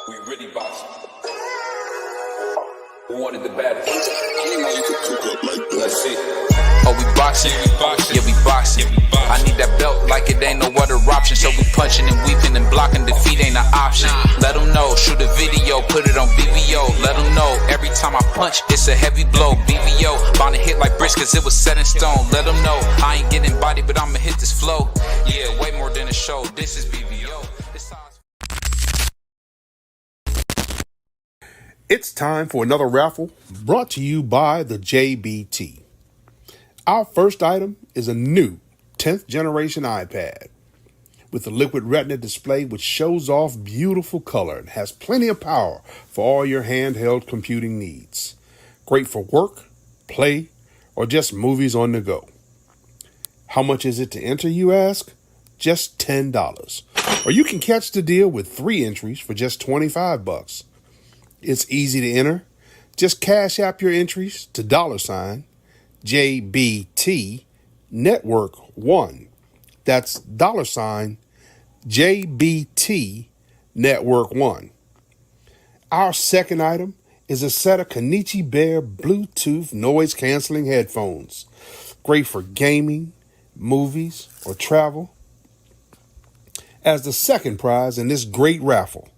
We really boxing. Who wanted the baddest? Let's see. Oh, we boxing? Yeah, we boxing. I need that belt like it ain't no other option. So we punching and weaving and blocking. Defeat ain't an option. Let them know. Shoot a video, put it on BVO. Let them know. Every time I punch, it's a heavy blow. BVO, bound to hit like bricks cause it was set in stone. Let them know. I ain't getting body, but I'ma hit this flow. Yeah, way more than a show. This is BVO. It's time for another raffle brought to you by the JBT. Our first item is a new 10th generation iPad with a liquid retina display which shows off beautiful color and has plenty of power for all your handheld computing needs. Great for work, play, or just movies on the go. How much is it to enter, you ask? Just $10. Or you can catch the deal with 3 entries for just $25. It's easy to enter. Just cash app your entries to $JBT Network 1. That's $JBT Network 1. Our second item is a set of Kenichi Bear Bluetooth noise canceling headphones. Great for gaming, movies, or travel. As the second prize in this great raffle.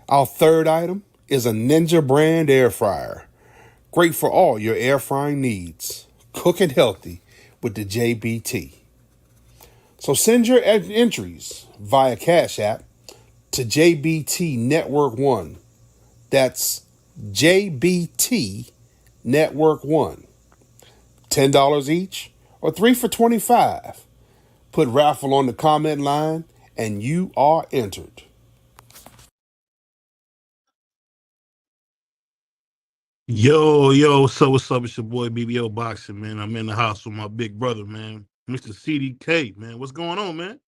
Our third item is a Ninja brand air fryer. Great for all your air frying needs. Cooking healthy with the JBT. So send your entries via Cash App to JBT Network 1. That's JBT Network 1. $10 each or 3 for $25. Put raffle on the comment line and you are entered. Yo, so what's up? It's your boy BBO Boxing, man. I'm in the house with my big brother, man, Mr. CDK, man. What's going on, man?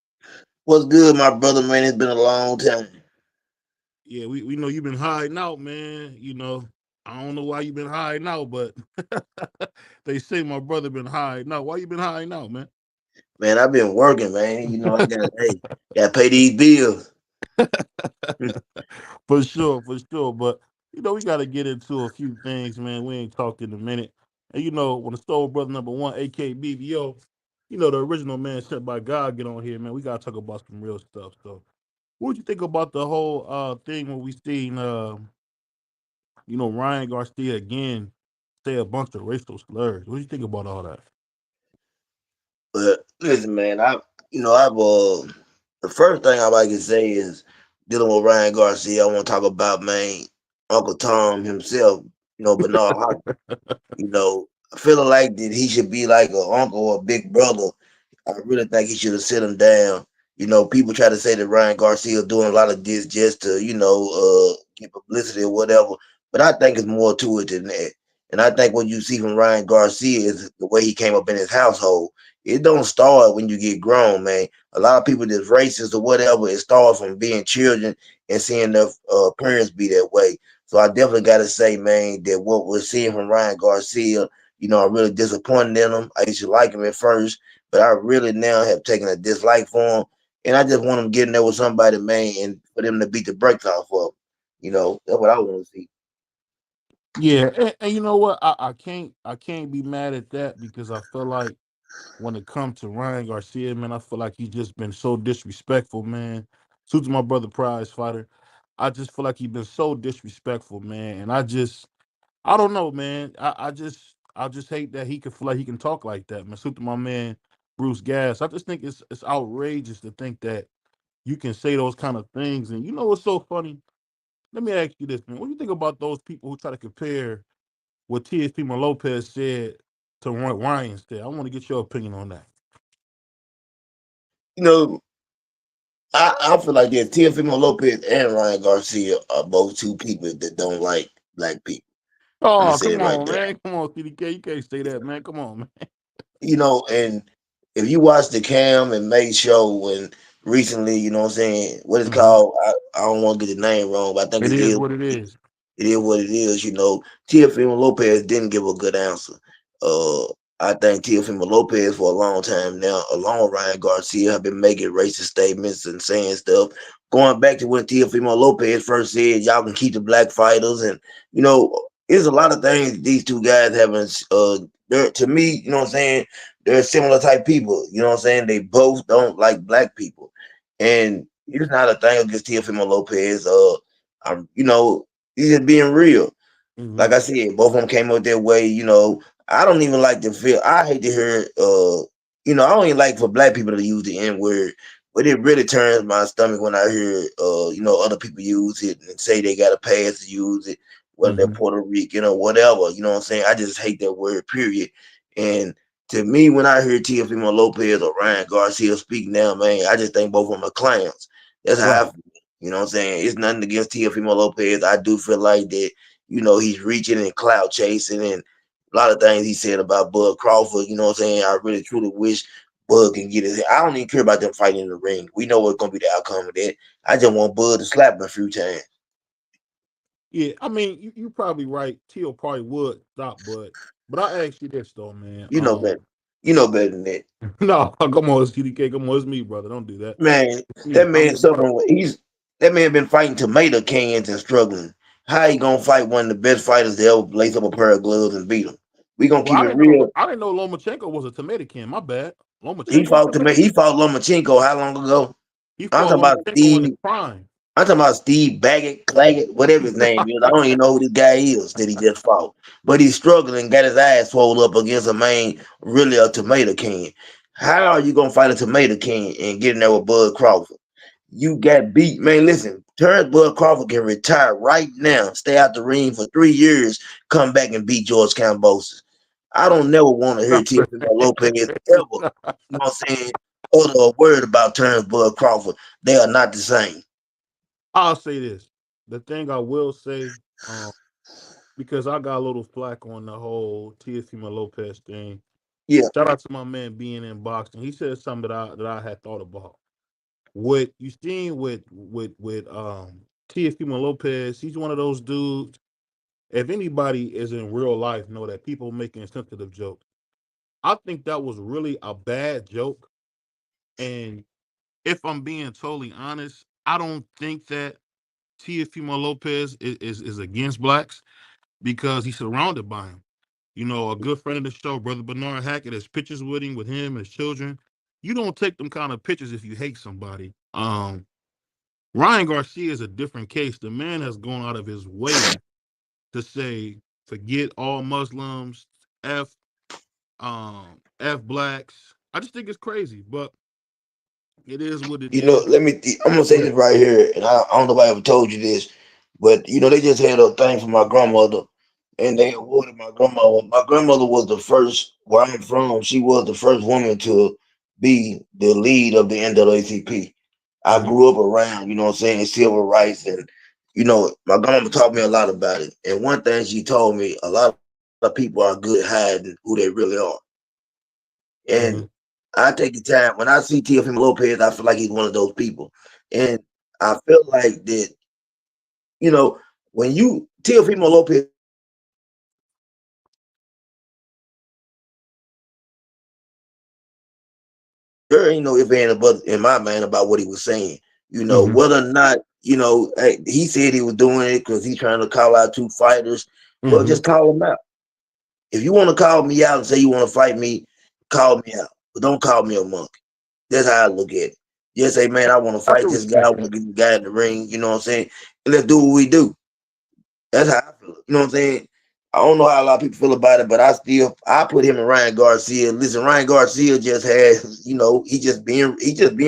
What's good, my brother, man? It's been a long time. Yeah, we know you've been hiding out, man. You know, I don't know why you've been hiding out, but they say my brother been hiding out. Why you been hiding out, man? Man, I've been working, man. You know, I gotta pay these bills. For sure. But you know, we gotta get into a few things, man. We ain't talked in a minute. And you know, when the Soul Brother number 1, aka BBO, you know, the original man sent by God get on here, man. We gotta talk about some real stuff. So what do you think about the whole thing when we seen you know, Ryan Garcia again say a bunch of racial slurs? What do you think about all that? But listen, man, the first thing I like to say is dealing with Ryan Garcia. I want to talk about, man, Uncle Tom himself. You know, Bernard Hopkins. You know, feeling like that he should be like an uncle or a big brother. I really think he should have sit him down. You know, people try to say that Ryan Garcia doing a lot of this just to, get publicity or whatever. But I think it's more to it than that. And I think what you see from Ryan Garcia is the way he came up in his household. It don't start when you get grown, man. A lot of people that's racist or whatever, it starts from being children and seeing their parents be that way. So I definitely got to say, man, that what we're seeing from Ryan Garcia, you know, I'm really disappointed in him. I used to like him at first, but I really now have taken a dislike for him. And I just want him getting there with somebody, man, and for them to beat the brakes off of him. You know, that's what I want to see. Yeah, and you know what? I can't be mad at that because I feel like when it comes to Ryan Garcia, man, I feel like he's just been so disrespectful, man. Suits my brother prize fighter. I just feel like he's been so disrespectful, man. And I don't know, man. I just hate that he can feel like he can talk like that, man. Suit to my man Bruce Gas. I just think it's outrageous to think that you can say those kind of things. And you know what's so funny? Let me ask you this, man. What do you think about those people who try to compare what TSP Lopez said to what Ryan said? I want to get your opinion on that. You know, I feel like that Teofimo Lopez and Ryan Garcia are both two people that don't like black people. I'm gonna Oh, say come it right on, there. man. Come on, CDK. You can't say that, man. Come on, man. You know, and if you watch the Cam and May show when recently, you know what I'm saying, what it's Hmm. called, I don't want to get the name wrong, but I think It it is is what it is. it is what it is, you know. Teofimo Lopez didn't give a good answer. Uh I think Teofimo Lopez for a long time now, along with Ryan Garcia, have been making racist statements and saying stuff. Going back to when Teofimo Lopez first said, "Y'all can keep the black fighters," and there's a lot of things these two guys haven't. They're, to me, you know what I'm saying. They're similar type people. You know what I'm saying. They both don't like black people, and it's not a thing against Teofimo Lopez. He's just being real. Hmm. Like I said, both of them came up their way. I don't even like to feel. I hate to hear. I don't even like for black people to use the N word, but it really turns my stomach when I hear, other people use it and say they got a pass to use it, whether they're Hmm. Puerto Rican or whatever. You know what I'm saying? I just hate that word. Period. And to me, when I hear Teofimo Lopez or Ryan Garcia speak now, man, I just think both of them are clowns. That's how I Right. feel. You know what I'm saying? It's nothing against Teofimo Lopez. I do feel like that he's reaching and clout chasing and a lot of things he said about Bud Crawford. You know what I'm saying? I really truly wish Bud can get his. I don't even care about them fighting in the ring. We know what's gonna be the outcome of that. I just want Bud to slap him a few times. Yeah, I mean, you probably right. Teal probably would stop, but I ask you this though, man. You know better. You know better than that. No, come on, CDK, come on, it's me, brother. Don't do that. Man, It's me. that I'm man your brother. suffering that man been fighting tomato cans and struggling. How he gonna fight one of the best fighters to ever lace up a pair of gloves and beat him? We gonna Well, keep it real. I didn't know Lomachenko was a tomato can. My bad. He Lomachenko fought tomato. he fought Lomachenko how long ago? He I'm fought talking about Lomachenko in his Steve. prime. I'm talking about Steve Baggett, Claggett, whatever his name is. I don't even know who this guy is that he just fought. But he's struggling, got his ass swole up against a man, really a tomato can. How are you gonna fight a tomato can and get in there with Bud Crawford? You got beat, man. Listen, Terrence Bud Crawford can retire right now, stay out the ring for 3 years, come back and beat George Kambosos. I don't never want to hear Teofimo Lopez ever. You know what I'm saying? Utter a word about Terrence Bud Crawford. They are not the same. I'll say this. The thing I will say, um, because I got a little flack on the whole Teofimo Lopez thing. Yeah, Shout out to my man being in boxing. He said something that I had thought about. What you seen with Teofimo Lopez, he's one of those dudes. If anybody is in real life, know that people making sensitive jokes. I think that was really a bad joke. And if I'm being totally honest, I don't think that Teofimo Lopez is against blacks because he's surrounded by him. You know, a good friend of the show, Brother Bernard Hackett, has pictures with him and his children. You don't take them kind of pictures if you hate somebody. Ryan Garcia is a different case. The man has gone out of his way to say, forget all Muslims, F F blacks. I just think it's crazy, but it is what it is. I'm gonna say Go this ahead. right here, and I don't know if I ever told you this, but they just had a thing for my grandmother, and they awarded my grandmother. My grandmother was the first, where I'm from. She was the first woman to be the lead of the NAACP. I Hmm. grew up around, what I'm saying, civil rights, and my grandmama taught me a lot about it. And one thing she told me, a lot of people are good at hiding who they really are. And Hmm. I take the time when I see Teofimo Lopez, I feel like he's one of those people. And I feel like that, you know, when you Teofimo Lopez already know if ain't a brother in my mind about what he was saying. There ain't no if ain't a brother in my mind about what he was saying. Hmm. Whether or not, he said he was doing it because he's trying to call out two fighters. Well, Hmm. just call them out. If you want to call me out and say you want to fight me, call me out. But don't call me a monkey. That's how I look at it. Just say, man, I want to I fight can this guy. I respect want to that. get the guy in the ring. You know what I'm saying? And let's do what we do. That's how I feel. You know what I'm saying? I don't know how a lot of people feel about it, but I put him and Ryan Garcia. Listen, Ryan Garcia just has, he just being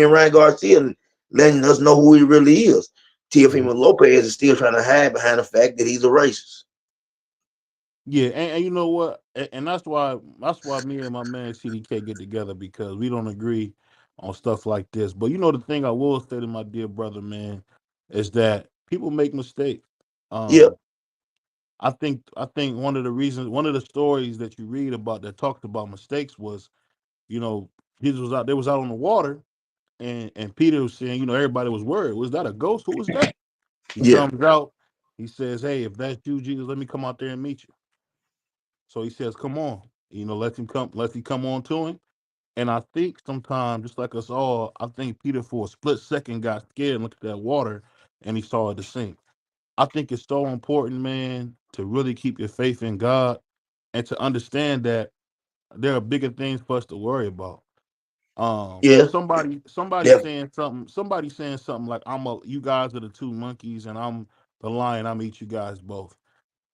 Ryan Garcia and letting us know who he really is. Mhm. Teofimo Lopez is still trying to hide behind the fact that he's a racist. Yeah, and you know what? And that's why me and my man CDK get together because we don't agree on stuff like this. But you know the thing I will say to my dear brother, man, is that people make mistakes. Yeah, Um, I think one of the stories that you read about that talked about mistakes was, you know, Jesus was out they was out on the water and Peter was saying, everybody was worried. Was that a ghost? Who was that? He yeah, comes out, he says, hey, if that's you, Jesus, let me come out there and meet you. So he says, come on. let him come on to him. And I think sometimes, just like us all, I think Peter for a split second got scared and looked at that water and he saw it to sink. I think it's so important, man, to really keep your faith in God and to understand that there are bigger things for us to worry about. Yeah, Somebody saying something like, you guys are the two monkeys and I'm the lion, I'm eat you guys both.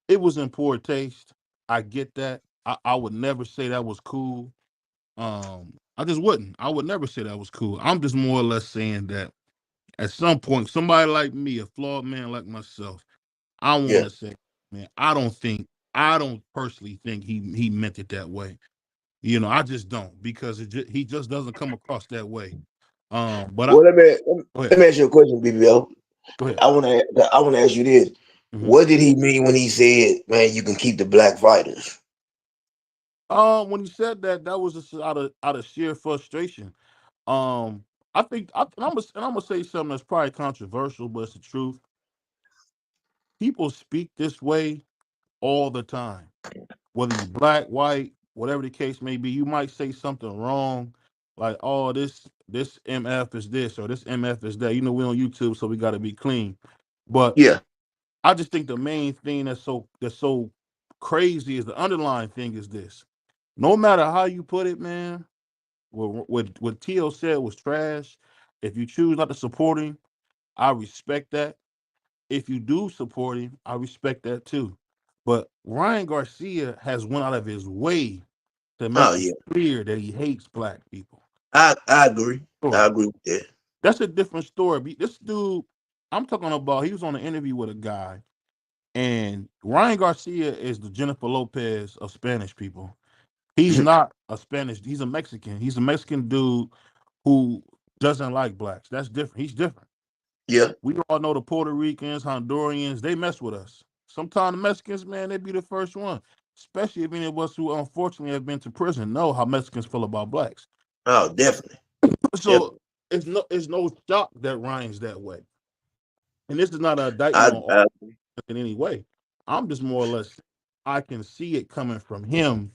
It was in poor taste. I get that. I would never say that was cool. I just wouldn't. I would never say that was cool. I'm just more or less saying that at some point, somebody like me, a flawed man like myself, I want yeah. to say, man, I don't personally think he meant it that way. I just don't because he just doesn't come across that way. But I Well, Go ahead. let me ask you a question, BBL. Go ahead. I want to ask you this. hmm What did he mean when he said, "Man, you can keep the black fighters"? When he said that, that was just out of sheer frustration. Um, I think, I'm gonna say something that's probably controversial, but it's the truth. People speak this way all the time. Whether you black, white, whatever the case may be, you might say something wrong, like, "Oh, this MF is this or this MF is that." We on YouTube, so we got to be clean. But Yeah, I just think the main thing that's so crazy is the underlying thing is this. No matter how you put it, man, what Tio said was trash. If you choose not to support him, I respect that. If you do support him, I respect that too. But Ryan Garcia has went out of his way to oh make it yeah, clear that he hates black people. I agree. I Sure, agree with that. that's a different story. This dude, I'm talking about, he was on an interview with a guy, and Ryan Garcia is the Jennifer Lopez of Spanish people. He's not a Spanish. He's a Mexican. He's a Mexican dude who doesn't like blacks. That's different. He's different. Yeah. We all know the Puerto Ricans, Hondurans, they mess with us. Sometimes the Mexicans, man, they be the first one. Especially if any of us who unfortunately have been to prison know how Mexicans feel about blacks. Oh, definitely, So definitely. it's no shock that Ryan's that way. And this is not an I, indictment on I in any way. I'm just more or less, I can see it coming from him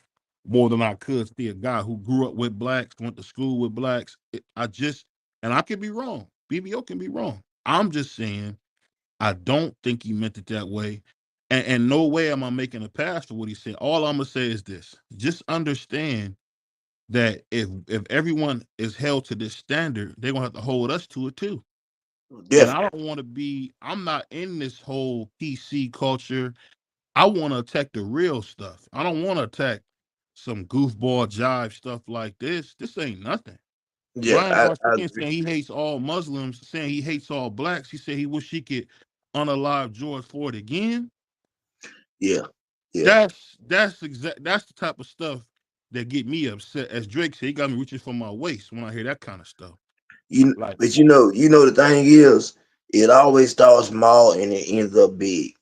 more than I could see a guy who grew up with blacks, went to school with blacks. And I could be wrong. BBO can be wrong. I'm just saying I don't think he meant it that way. And no way am I making a pass for what he said. All I'm gonna say is this: just understand that if everyone is held to this standard, they're gonna have to hold us to it too. And I definitely. don't want to be. I'm not in this whole PC culture. I want to attack the real stuff. I don't want to attack some goofball jive stuff like this. This ain't nothing. Yeah, Ryan I Garcia agree. saying he hates all Muslims, saying he hates all blacks. He said he wish he could unalive George Floyd again. Yeah, yeah. That's the type of stuff that get me upset. As Drake said, he got me reaching for my waist when I hear that kind of stuff. Like, But the thing is, it always starts small and it ends up big.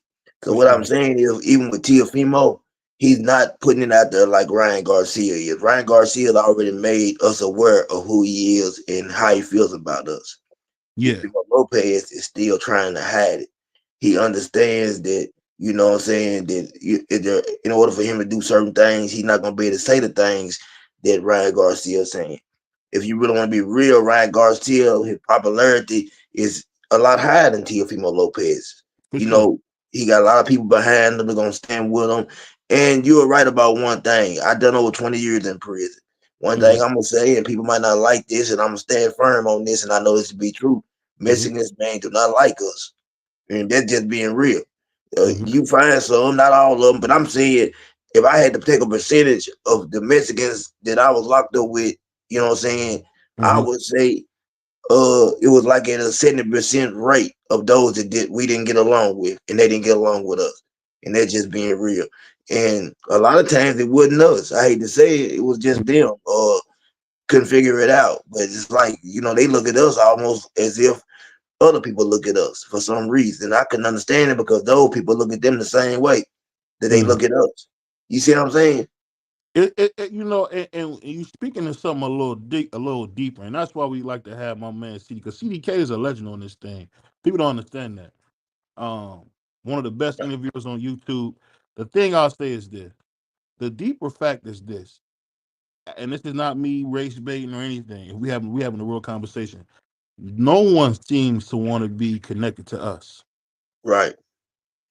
So for what I'm sure. saying is, even with Tiafimo, he's not putting it out there like Ryan Garcia is. Ryan Garcia has already made us aware of who he is and how he feels about us. Yeah. Tiafimo Lopez is still trying to hide it. He understands that, what I'm saying, that in order for him to do certain things, he's not going to be able to say the things that Ryan Garcia is saying. If you really want to be real, Ryan Garcia, his popularity is a lot higher than Teofimo Lopez. For You sure. know, he got a lot of people behind him. They're going to stand with him. And you were right about one thing. I done over 20 years in prison. One thing hmm I'm going to say, and people might not like this, and I'm going to stand firm on this, and I know this to be true. hmm Mexicans, man, do not like us. And that's just being real. hmm You find some, not all of them, but I'm saying if I had to take a percentage of the Mexicans that I was locked up with, I hmm would say it was like at a 70% rate of those we didn't get along with, and they didn't get along with us, and that's just being real. And a lot of times it wasn't us. I hate to say it, it was just them. Couldn't figure it out, but it's like they look at us almost as if other people look at us for some reason. I couldn't understand it because those people look at them the same way that they hmm look at us. You see what I'm saying? and you speaking of something a little deeper, and that's why we like to have my man CD, because CDK is a legend on this thing. People don't understand that. One of the best interviewers on YouTube. The thing I'll say is this: The deeper fact is this, and this is not me race baiting or anything. We having a real conversation. No one seems to want to be connected to us, Right.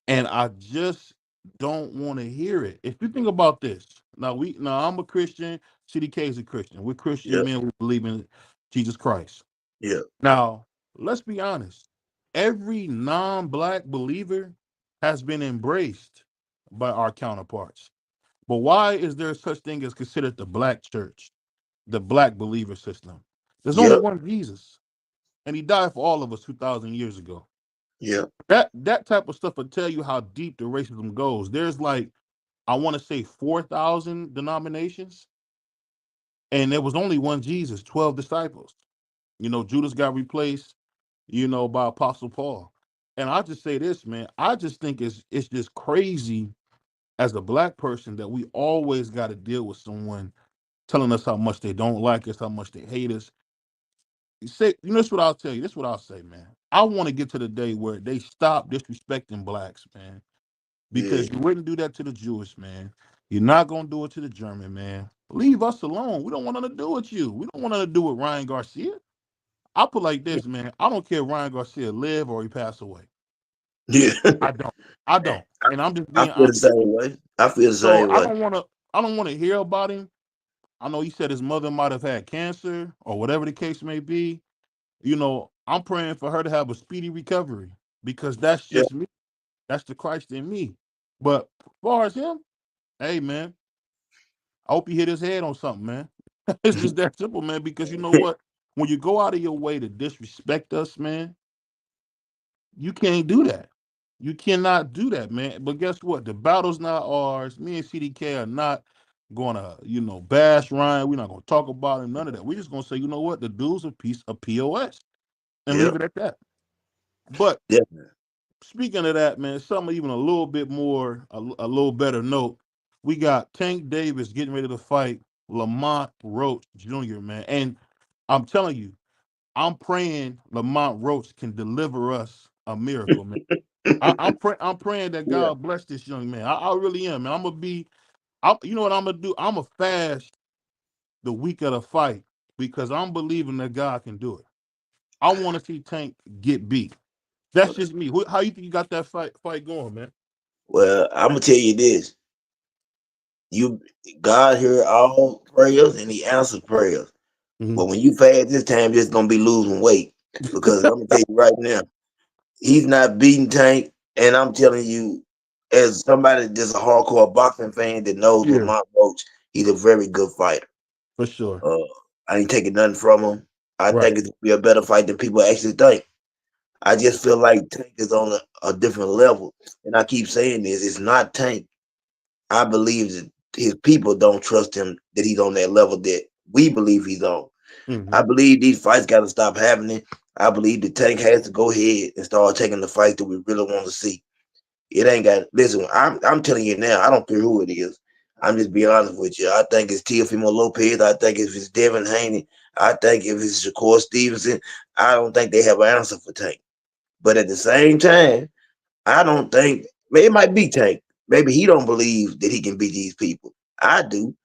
and I just don't want to hear it. If you think about this, now I'm a Christian. CDK is a Christian. We're Christian Yeah. men. We believe in Jesus Christ. Yeah. Now, let's be honest. Every non-black believer has been embraced by our counterparts. But why is there such thing as considered the black church, the black believer system? There's only Yeah. one Jesus, and he died for all of us 2,000 years ago. Yeah. That type of stuff will tell you how deep the racism goes. There's like, I want to say 4,000 denominations, and there was only one Jesus, 12 disciples. Judas got replaced, by Apostle Paul. And I just say this, man. I just think it's just crazy as a black person that we always got to deal with someone telling us how much they don't like us, how much they hate us. This is what I'll tell you. This is what I'll say, man. I want to get to the day where they stop disrespecting blacks, man. Yeah. Because you wouldn't do that to the Jewish man. You're not gonna do it to the German man. Leave us alone. We don't want nothing to do with you. We don't want nothing to do with Ryan Garcia. I put like this, man. I don't care if Ryan Garcia live or he pass away. Yeah. I don't. I don't. And I'm just I being feel the honest. same way. I feel the So same I way. don't want to. I don't want to hear about him. I know he said his mother might have had cancer or whatever the case may be. I'm praying for her to have a speedy recovery because that's Yeah. just me. That's the Christ in me. But as far as him, hey man, I hope he hit his head on something, man. It's just that simple, man. Because you know what? When you go out of your way to disrespect us, man, you can't do that. You cannot do that, man. But guess what? The battle's not ours. Me and CDK are not gonna, bash Ryan. We're not gonna talk about him. None of that. We're just gonna say, you know what? The dude's a piece of POS and Yeah. leave it at that. But Definitely. speaking of that, man, something even a little bit more, a little better note. We got Tank Davis getting ready to fight Lamont Roach Jr., man. And I'm telling you, I'm praying Lamont Roach can deliver us a miracle, man. I'm praying that Yeah. God bless this young man. I really am, man. You know what I'm gonna do? I'm gonna fast the week of the fight because I'm believing that God can do it. I want to see Tank get beat. That's just me. How you think you got that fight going, man? Well, I'm gonna tell you this. You God heard all prayers and he answered prayers. Mhm. But when you fast this time, you're just gonna be losing weight. Because I'm gonna tell you right now, he's not beating Tank. And I'm telling you, as somebody that's a hardcore boxing fan that knows Yeah, Lamont Roach, he's a very good fighter. for sure. Uh, I ain't taking nothing from him. I Right. think it's gonna be a better fight than people actually think. I just feel like Tank is on a different level. And I keep saying this, it's not Tank. I believe that his people don't trust him that he's on that level that we believe he's on. Hmm. I believe these fights got to stop happening. I believe the Tank has to go ahead and start taking the fights that we really want to see. It ain't got listen. I'm telling you now. I don't care who it is. I'm just being honest with you. I think it's Teofimo Lopez. I think if it's Devin Haney. I think if it's Shakur Stevenson. I don't think they have an answer for Tank. But at the same time, I don't think it might be Tank. Maybe he don't believe that he can beat these people. I do.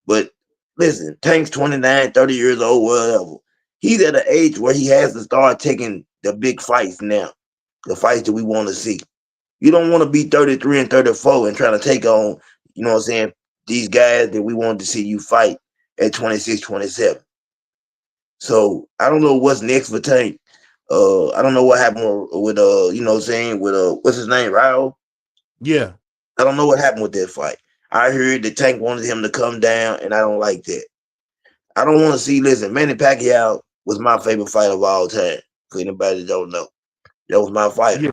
But listen, Tank's 29, 30 years old, whatever. He's at an age where he has to start taking the big fights now. The fights that we want to see. You don't want to be 33 and 34 and trying to take on, you know what I'm saying, these guys that we wanted to see you fight at 26, 27. So I don't know what's next for Tank. I don't know what happened with you know what I'm saying, with what's his name, Rao? Yeah, I don't know what happened with that fight. I heard the Tank wanted him to come down, and I don't like that. I don't want to see. Listen, Manny Pacquiao was my favorite fighter of all time. For anybody that don't know, that was my fighter. yeah,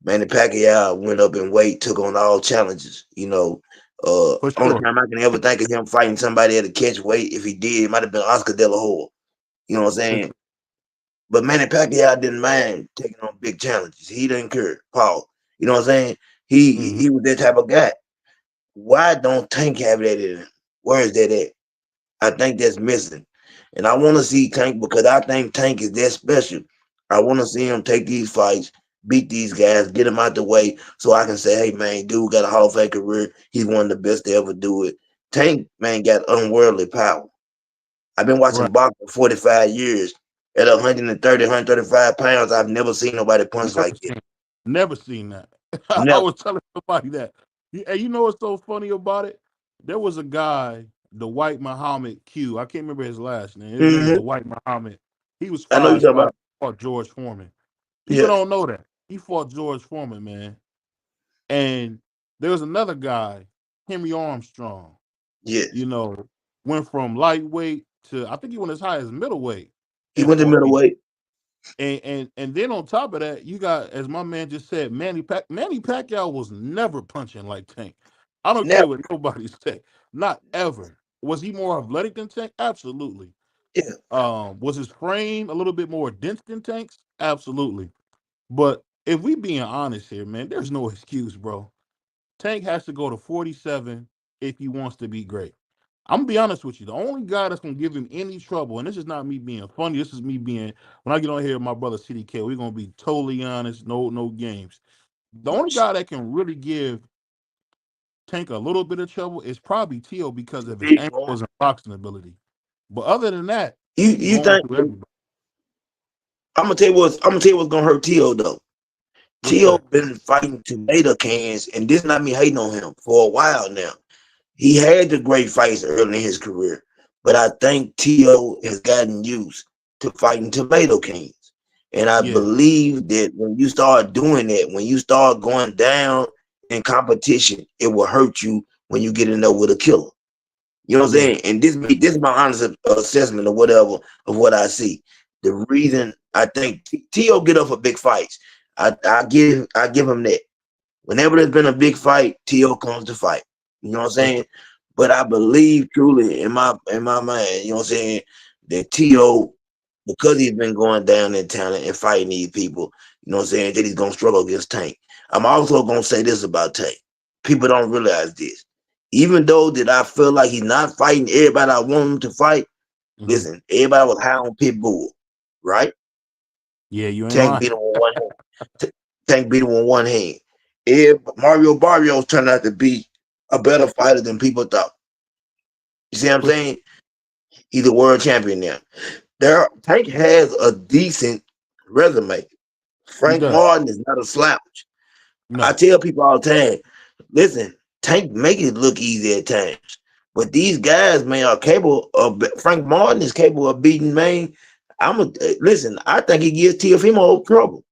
Manny Pacquiao went up in weight, took on all challenges. for Only sure. time I can ever think of him fighting somebody at a catch weight, if he did, it might have been Oscar De La Hoya. You know what I'm For saying? sure. But Manny Pacquiao didn't mind taking on big challenges. He didn't care. Paul. You know what I'm saying? He Hmm. he was that type of guy. Why don't Tank have that in him? Where is that at? I think that's missing. And I want to see Tank because I think Tank is that special. I want to see him take these fights, beat these guys, get them out the way, so I can say, hey man, dude got a Hall of Fame career. He's one of the best to ever do it. Tank, man, got unworldly power. I've been watching Right. boxing for 45 years. At 130, 135 pounds, I've never seen nobody punch Never like that. seen, never seen that. I Never. was telling somebody that. And you know what's so funny about it? There was a guy, the White Muhammad Q. I can't remember his last name. His name was the Hmm. White Muhammad. He was I know you're talking 5'5", about. fought George Foreman. People Yeah. don't know that. He fought George Foreman, man. And there was another guy, Henry Armstrong, Yes. you know, went from lightweight to, I think he went as high as middleweight He and went to fought people. middleweight. And then on top of that, you got, as my man just said, Manny Pacquiao was never punching like Tank. I don't Never. care what nobody say, not ever. Was he more athletic than Tank? Absolutely. Yeah. Was his frame a little bit more dense than Tank's? Absolutely. But if we being honest here, man, there's no excuse, bro. Tank has to go to 47 if he wants to be great. I'm gonna be honest with you. The only guy that's gonna give him any trouble, and this is not me being funny. This is me being, when I get on here with my brother CDK, we're gonna be totally honest. No games. The only guy that can really give Tank a little bit of trouble is probably Tio because of his Big boy. ankles and boxing ability. But other than that, he's You going think through everybody. I'm gonna tell you what's gonna hurt T.O. though. What's T.O. that? been fighting tomato cans, and this not me hating on him for a while now. He had the great fights early in his career, but I think T.O. has gotten used to fighting tomato cans. And I Yeah, believe that when you start doing that, when you start going down in competition, it will hurt you when you get in there with a killer. You know what I'm yeah. saying? And this is my honest assessment of whatever of what I see. The reason I think T.O. get up for big fights, I give him that. Whenever there's been a big fight, T.O. comes to fight. You know what I'm For sure. saying? But I believe truly in my mind, you know what I'm saying, that T.O., because he's been going down in talent and fighting these people, you know what I'm saying, that he's gonna struggle against Tank. I'm also gonna say this about Tank. People don't realize this. Even though that I feel like he's not fighting everybody I want him to fight, Hmm. listen, everybody was high on Pitbull, right? Yeah, you ain't Tank lying. beat him with one hand. Tank beat him with one hand. Mario Barrios turned out to be a better fighter than people thought. You see what I'm For saying? He's a world champion now. Tank has a decent resume. he Frank does. Martin is not a slouch. I No. tell people all the time, listen, Tank make it look easy at times. But these guys, man, are capable of. Frank Martin is capable of beating, man. Listen. I think he gives Teofimo trouble.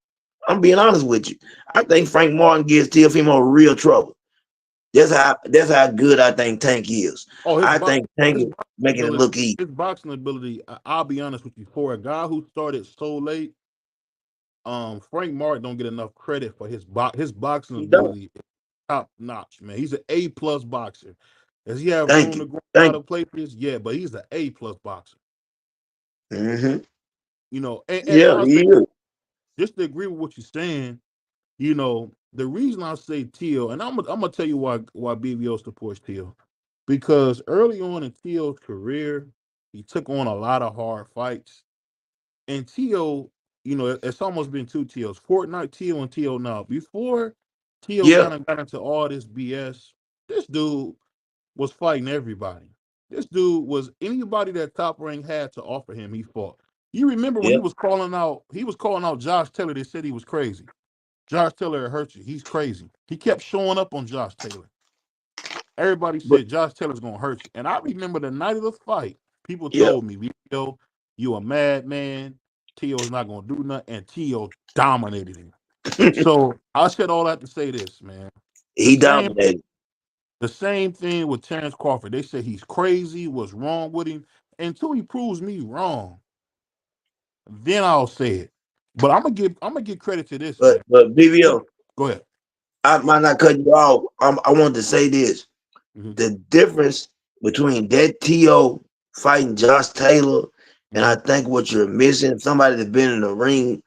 I'm being honest with you. I think Frank Martin gives Teofimo real trouble. That's how good I think Tank is. Oh, I think Tank his is boxing making it ability, look easy. his boxing ability. I'll be honest with you. For a guy who started so late, Frank Martin don't get enough credit for his boxing He don't. ability. Top notch, man. He's an A+ boxer. Does he have Thank room you. to grow a lot Thank of places? Yeah, but he's an A+ boxer. you. Hmm. You know, and Yeah, I'll he say, is. just to agree with what you're saying. You know, the reason I say Teal, and I'm gonna tell you why BBO supports Teal, because early on in Teal's career, he took on a lot of hard fights, and Teal, you know, it's almost been two Teals, Fortnite Teal and Teal now. Before Teal Yeah, kind of got into all this BS, this dude was fighting everybody. This dude was anybody that Top Rank had to offer him, he fought. You remember when yeah. he was calling out Josh Taylor. They said he was crazy. Josh Taylor hurt you. He's crazy. He kept showing up on Josh Taylor. Everybody But said Josh Taylor's gonna hurt you. And I remember the night of the fight, people yeah. told me, Vito, you a madman. Tio's not gonna do nothing. And Tio dominated him. So I said all that to say this, man. The He same dominated. the same thing with Terrence Crawford. They say he's crazy, what's wrong with him. Until he proves me wrong, then I'll say it. But I'm gonna give credit to this, man. But What BBO, go ahead. I might not cut you off. I wanted to say this. Hmm. The difference between that T.O. fighting Josh Taylor, and Hmm. I think what you're missing, somebody that's been in the ring,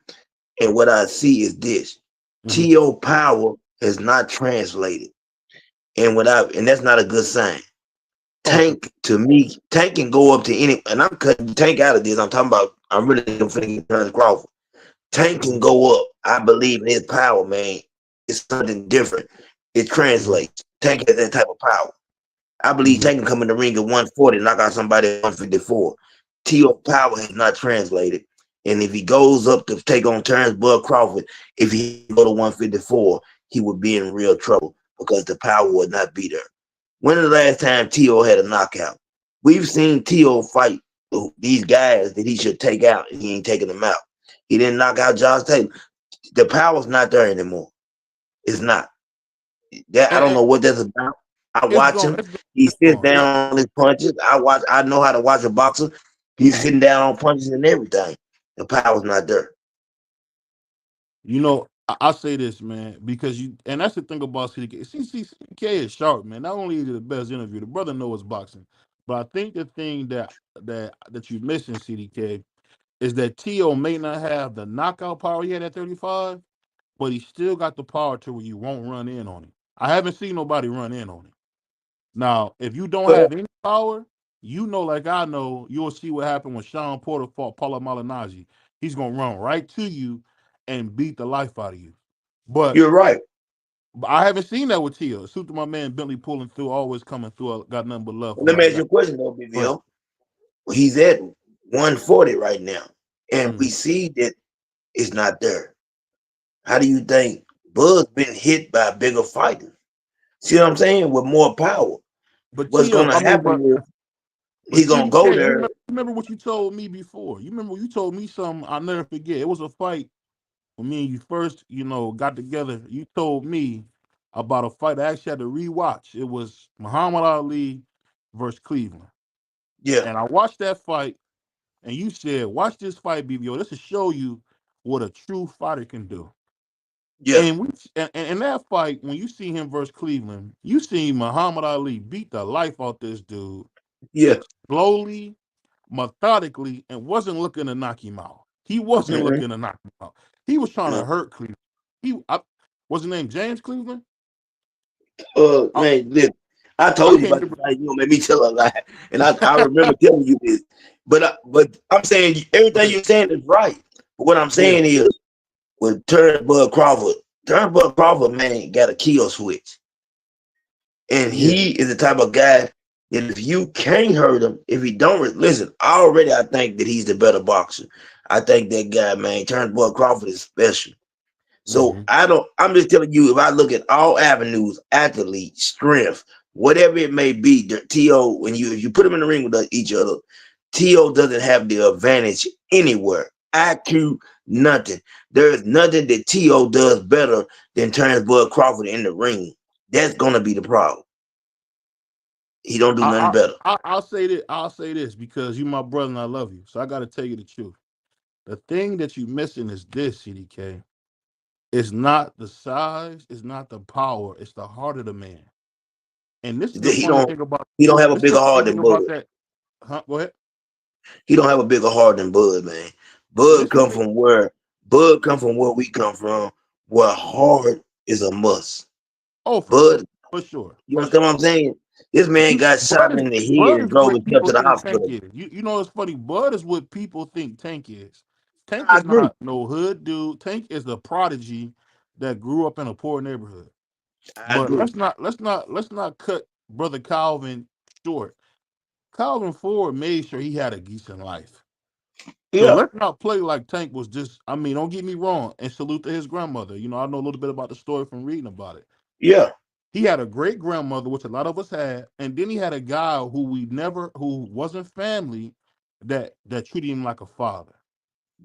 and what I see is this. Hmm. T.O. power has not translated. And that's not a good sign. Oh, for Tank to me, Tank can go up to any, and I'm cutting Tank out of this. I'm talking about I'm really finna get Terrence Crawford. Tank can go up. I believe in his power, man. It's something different. It Mm-hmm. translates. Tank has that type of power. I believe Mm-hmm. Tank can come in the ring at 140, knock out somebody at 154. T.O. power has not translated. And if he goes up to take on Terrence Bud Crawford, if he had to go to 154, he would be in real trouble because the power would not be there. When the last time T.O. had a knockout? We've seen T.O. fight these guys that he should take out, and he ain't taking them out. He didn't knock out Josh Taylor. The power's not there anymore. It's not. That I don't And know what that's about. I it's watch gone. him. It's He sits gone. down on his punches. I watch. I know how to watch a boxer. He's sitting down on punches and everything. The power's not there. You know, I say this, man, because and that's the thing about CDK. CDK is sharp, man. Not only is he the best interview, the brother knows boxing, but I think the thing that you missing, CDK, is that T.O. may not have the knockout power he had at 35, but he still got the power to where you won't run in on him. I haven't seen nobody run in on him. Now, if you don't Well, have any power, you know, like I know, you'll see what happened when Sean Porter fought Paula Malignaggi. He's gonna run right to you and beat the life out of you. But you're right. I haven't seen that with Tio. Suit to my man Bentley pulling through, always coming through. I got nothing but love Well, for let my me ask guy. you a question though, But BBL. He's at 140 right now, and we mhm. see that it's not there. How do you think Bud's been hit by bigger fighters? See what I'm saying? With more power. But What's Tio, gonna I mean, happen is but he's gonna go CDK, you there. remember what you told me before? You remember you told me something I'll never forget. It was a fight when me and you first, got together. You told me about a fight I actually had to rewatch. It was Muhammad Ali versus Cleveland. Yeah, And I watched that fight, and you said, watch this fight, BBO. This will show you what a true fighter can do. yeah, And in that fight, when you see him versus Cleveland, you see Muhammad Ali beat the life out this dude yeah. slowly, methodically, and wasn't looking to knock him out. He wasn't Mm-mm. looking to knock him out. He was trying to No. hurt Cleveland. What's his name? James Cleveland? I, Man, listen, I I told you can't about the remember. fight. You gonna make me tell a lie, and I remember telling you this. But I'm saying everything Right. you're saying is right. But what I'm Yeah. saying is with Turnbull Crawford, man, got a kill switch, and Yeah. he is the type of guy that if you can't hurt him, if he don't listen, already I think that he's the better boxer. I think that guy, man, Turnbull Crawford is special. So Hmm. I don't. I'm just telling you, if I look at all avenues, athlete, strength, whatever it may be, To when you if you put them in the ring with each other, To doesn't have the advantage anywhere. IQ, nothing. There is nothing that To does better than Bud Crawford in the ring. That's gonna be the problem. He don't do nothing I, better. I'll say this. I'll say this because you my brother and I love you. So I got to tell you the truth. The thing that you missing is this, CDK. It's not the size. It's not the power. It's the heart of the man. And this is the He funny don't. thing about He don't have a this is the bigger funny heart thing than Bud. about that. Huh? Go ahead. He don't have a bigger heart than Bud, man. This is the Bud come from where we come from, where heart is a must. oh for sure, Bud, for sure, you for understand sure. what I'm saying? This man got shot in the head Bud and is drove what himself people to the think Tank hospital. is. You know it's funny. Bud is what people think Tank is. Tank I is agree. not no hood dude. Tank is the prodigy that grew up in a poor neighborhood. I But agree. let's not cut brother Calvin short. Calvin Ford made sure he had a decent life. So Yeah, let's not play like Tank was just. I mean, don't get me wrong. And salute to his grandmother. I know a little bit about the story from reading about it. yeah, He had a great grandmother, which a lot of us had, and then he had a guy who wasn't family, that treated him like a father.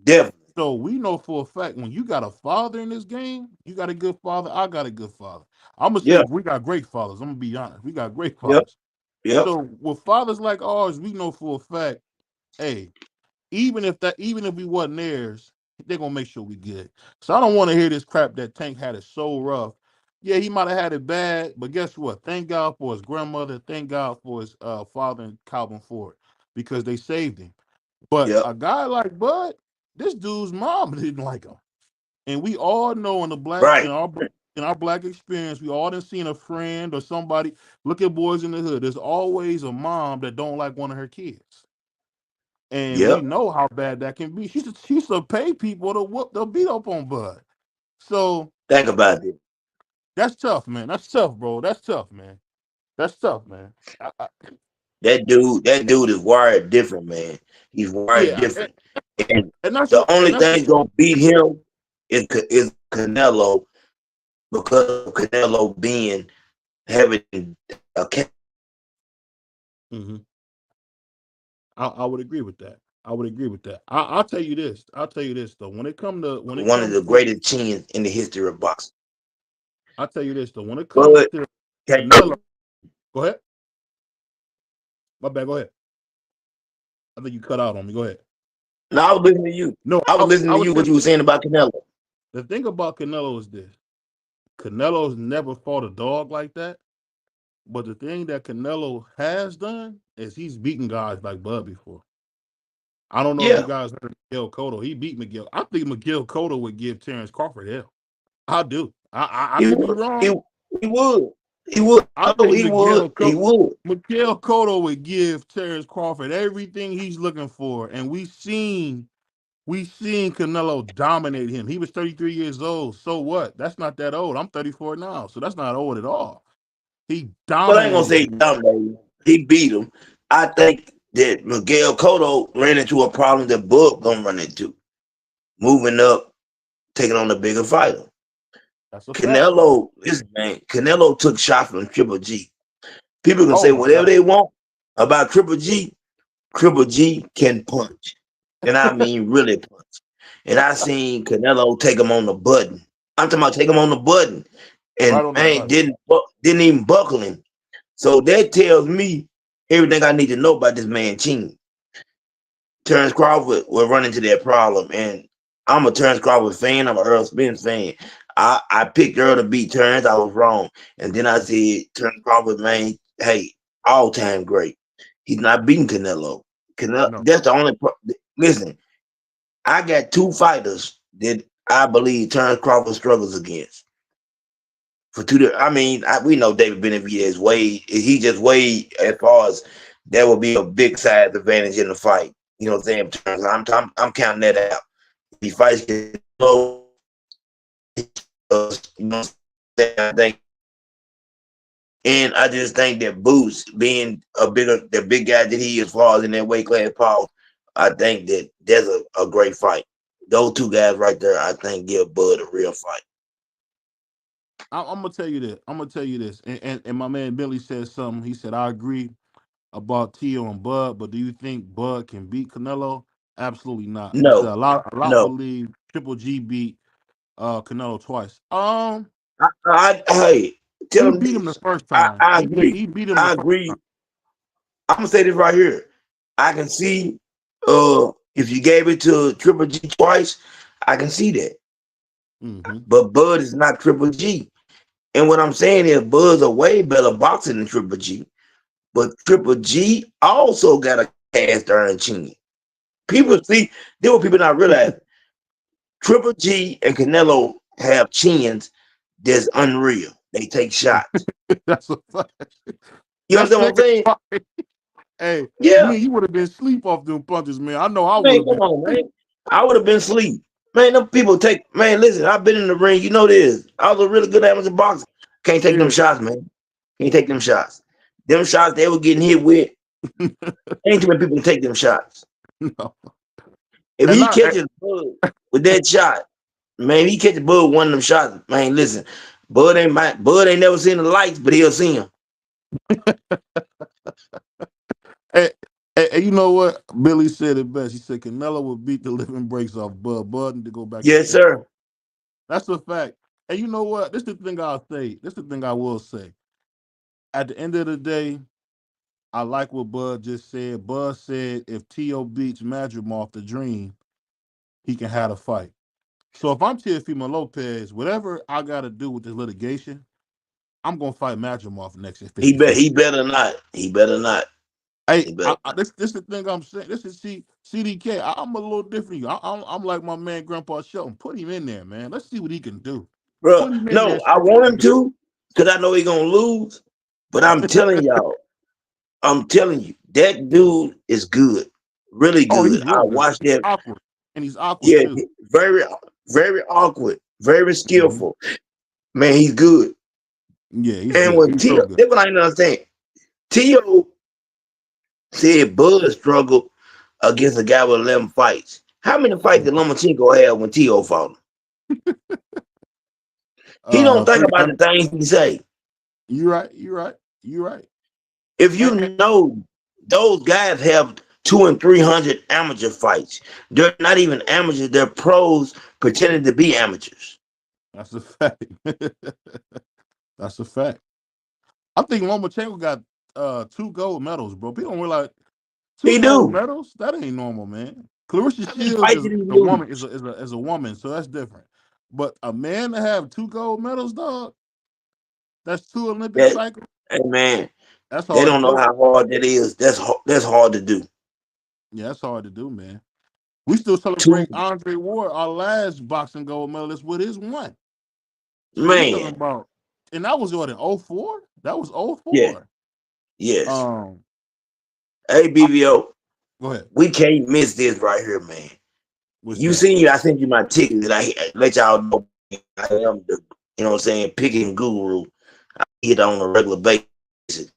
definitely. So we know for a fact when you got a father in this game, you got a good father. I got a good father. I'm gonna say Yeah, we got great fathers. I'm gonna be honest. We got great yep, fathers. yep, So with fathers like ours, we know for a fact, hey, even if we wasn't theirs, they're gonna make sure we good. So I don't want to hear this crap that Tank had it so rough. Yeah, he might have had it bad, but guess what? Thank God for his grandmother. Thank God for his father and Calvin Ford because they saved him. But yep, a guy like Bud, this dude's mom didn't like him, and we all know in the black right. in our black experience, we all done seen a friend or somebody. Look at boys in the hood. There's always a mom that don't like one of her kids. and we Yep. know how bad that can be. She used to pay people to whoop the beat up on Bud. So Think about it. that's tough, man. That's tough, bro. That's tough, man. That's tough, man. That dude is wired different, man. He's wired Yeah, different. And and that's the what only and that's thing gonna beat him is Canelo because of Canelo being having a hmm I would agree with that. I would agree with that. I'll tell you this. I'll tell you this though. When it one of comes the to greatest chins in the history of boxing. I'll tell you this though. When it comes But to can Canelo, go ahead. My bad. Go ahead. I think you cut out on me. Go ahead. no, I was listening to you. No, I was listening I to was you what saying you were saying about Canelo. the thing about Canelo is this: Canelo's never fought a dog like that. But the thing that Canelo has done is he's beaten guys like Bud before. I don't know if you Yeah, guys heard of Miguel Cotto. He beat Miguel. I think Miguel Cotto would give Terrence Crawford hell. I do. I he could be would. wrong. He would. He would. I Oh, think he would. He would. Miguel Cotto would give Terrence Crawford everything he's looking for, and we seen Canelo dominate him. He was 33 years old. So what? That's not that old. I'm 34 now, so that's not old at all. He But I ain't gonna dominated say him. he dominated. He beat him. I think that Miguel Cotto ran into a problem that Book gonna run into. Moving up, taking on the bigger fighter. That's a fact. Canelo, listen, man, Canelo took shots from Triple G. People can Oh say my whatever God. they want about Triple G. Triple G can punch. And I mean really punch. And I seen Canelo take him on the button. I'm talking about take him on the button. Right And on the man, button. didn't even buckle him. So that tells me everything I need to know about this man Chin. Terrence Crawford will run into that problem. And I'm a Terrence Crawford fan. I'm an Earl Spence fan. I picked Earl to beat Terrence. I was wrong. And then I said, Terrence Crawford, man, hey, all time great. He's not beating Canelo. No. That's the only. Listen, I got two fighters that I believe Terrence Crawford struggles against. For two, I mean, we know David Benavidez way. He just way as far as that would be a big size advantage in the fight. You know what I'm saying? I'm counting that out. If he fights low, you know, I think, and I just think that Boots being the big guy that he is, as far as in that weight class, Paul, I think that there's a great fight. Those two guys right there, I think, give Bud a real fight. I'm gonna tell you this. I'm gonna tell you this. And my man Billy said something. He said, I agree about Tio and Bud, but do you think Bud can beat Canelo? Absolutely not. He said No, a lot no. believe Triple G beat Canelo twice. Hey, tell He them beat him the this. first I, time. I He beat agree. he beat him the I first time. agree. I'm gonna say this right here. I can see if you gave it to Triple G twice, I can see that. Mm-hmm. But Bud is not Triple G. And what I'm saying is Bud's a way better boxer than Triple G. But Triple G also got a cast iron chin. People see, there were people not realize Triple G and Canelo have chins that's unreal. They take shots. That's a fact. You That understand what I'm second saying? fight, hey, Yeah. me, you would have been sleep off them punches, man. I know I would Man, have come been. on, man. I would have been asleep. Man, them people take, man, listen, I've been in the ring. You know this. I was a really good amateur boxer. Can't take them Yeah. shots, man. Can't take them shots. Them shots they were getting hit with, ain't too many people can take them shots. No. If And he I catches Bud with that shot, man, he catches Bud with one of them shots, man, listen, Bud ain't never seen the lights, but he'll see him. and you know what? Billy said it best. He said Canelo would beat the living breaks off Bud. Bud need to go back to Yes, school. sir. That's a fact. And you know what? This is the thing I'll say. This is the thing I will say. At the end of the day, I like what Bud just said. Bud said if T.O. beats Madrimov the Dream, he can have a fight. So if I'm Teofimo Lopez, whatever I got to do with this litigation, I'm going to fight Madrimov next at 50-50. He better not. He better not. Hey, He better not. this the thing I'm saying. This is CDK. I'm a little different. I'm like my man Grandpa Shelton. Put him in there, man. Let's see what he can do. Bro, Put him in there. no, See I what he want him can do. to, because I know he gonna lose. But I'm telling you, that dude is good. Really Oh, he's good. I real good. watched He's that. awkward, and he's awkward Yeah, too. very, very awkward, very Hmm. skillful. Man, he's good. Yeah, he's And good. when He's real Tio, good. that's what I didn't understand. Tio said Bud struggled against a guy with 11 fights. How many fights did Lomachenko have when Tio fought him? He don't think about 300. the things he say. You right. You right. You right. If And, you know, those guys have 200 and 300 amateur fights. They're not even amateurs. They're pros pretending to be amateurs. that's a fact. That's a fact. I think Lomachenko got 2 gold medals, bro. People don't realize two He gold do. medals. That ain't normal, man. Clarissa How many Shields fights is did he a woman. lose? Is a woman, so that's different. But a man to have 2 gold medals, dog. That's 2 Olympic That, cycles. hey man, That's they hard to don't know do. how hard that is. That's hard to do. Yeah, that's hard to do, man. We still Two celebrate Andre Ward, our last boxing gold medalist, with his one. So we talking man. about, and that was what in 04? That was Yeah. 04. Yes. Um, Hey I, BBO, go ahead. we can't miss this right here, man. What's You that? seen you? I sent you my ticket that I let y'all know. I am the, you know what I'm saying, picking guru. I get on a regular basis.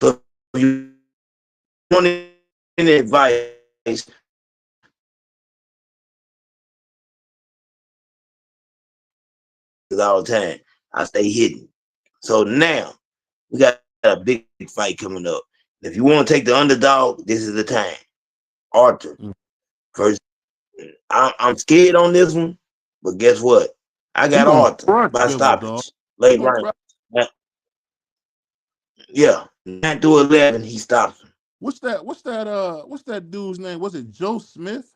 So if you want any advice, all the time, I stay hidden. So now we got a big fight coming up. If you want to take the underdog, this is the time. Arthur Mm. first. I'm scared on this one, but guess what? I He got gonna Arthur crush by Bivol, dog. stoppage, He late gonna round. crush. Yeah, 9 to 11, he stops him. What's that? What's that dude's name? Was it Joe Smith?